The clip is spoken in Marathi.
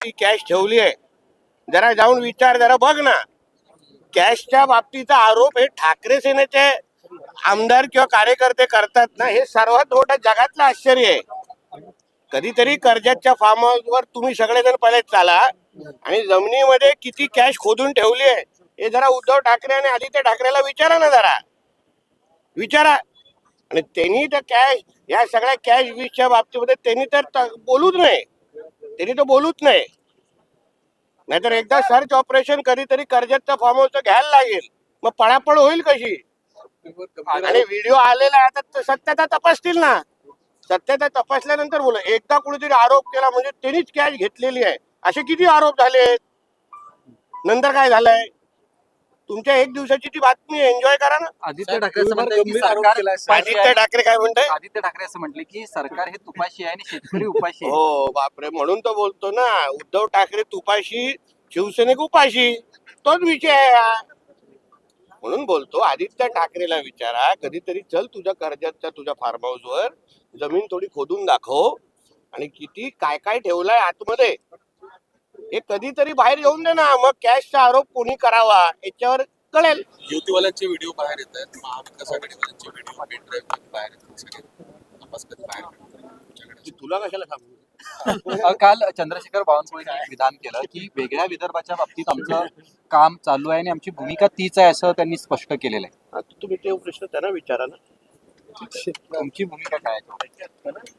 ती कॅश ठेवली आहे, जरा जाऊन विचार, जरा बघ ना. कॅशच्या बाबतीचा आरोप हे ठाकरे सेनेचे आमदार किंवा कार्यकर्ते करतात ना, हे सर्वात मोठं जगातलं आश्चर्य आहे. कधीतरी कर्जतच्या फार्म हाऊसवर तुम्ही सगळेजण पहिले चाला आणि जमिनीमध्ये किती कॅश खोदून ठेवली आहे हे जरा उद्धव ठाकरे आणि आदित्य ठाकरेला विचारा ना, जरा विचारा. आणि त्यांनी तर कॅश, या सगळ्या कॅश वीसच्या बाबतीमध्ये त्यांनी तर बोलूच नाही, त्यांनी तर बोलूच नाही. नाहीतर एकदा सर्च ऑपरेशन कधीतरी कर्जतचं फार्म हाऊस घ्यायला लागेल, मग पळापळ होईल कशी. आणि व्हिडिओ आलेला आहे, आता सत्यता तपासतील ना. सत्यता तपासल्यानंतर बोला. एकदा कुणीतरी आरोप केला म्हणजे त्यांनीच कॅश घेतलेली आहे, असे किती आरोप झाले. नंतर काय झालंय, तुमच्या एक दिवसाची ती बातमी एन्जॉय करा ना. आदित्य ठाकरे असं म्हणतात की सरकार आदित्य ठाकरे काय म्हणताय? आदित्य ठाकरे असं म्हटले की सरकार हे तुपाशी आहे आणि शेतकरी उपाशी आहे. हो बापरे, म्हणून तो बोलतो ना, उद्धव ठाकरे तुपाशी, शिवसैनिक उपाशी, तोच विषय आहे हा. म्हणून बोलतो, आदित्य ठाकरेला विचारा कधीतरी, चल तुझ्या कर्जतच्या तुझ्या फार्म हाऊस वर जमीन थोडी खोदून दाखव आणि किती काय काय ठेवलाय आतमध्ये हे कधीतरी बाहेर येऊन दे ना. मग कॅशचा आरोप कोणी करावा याच्यावर कळेल. युतीवाल्यांचे व्हिडिओ बाहेर येत आहेत, महाविकास आघाडीवाल्यांचे व्हिडिओ पेन ड्राईव्ह बाहेर येतात, सगळे तपास कधी बाहेर पडतात. तुला कशाला सांगू. काल चंद्रशेखर बावनकुळेंनी एक विधान केलं की वेगळ्या विदर्भाच्या बाबतीत आमचं काम चालू आहे आणि आमची भूमिका तीच आहे असं त्यांनी स्पष्ट केलेलं आहे. तुम्ही ते प्रश्न त्यांना विचारा ना. तुमची भूमिका काय आहे?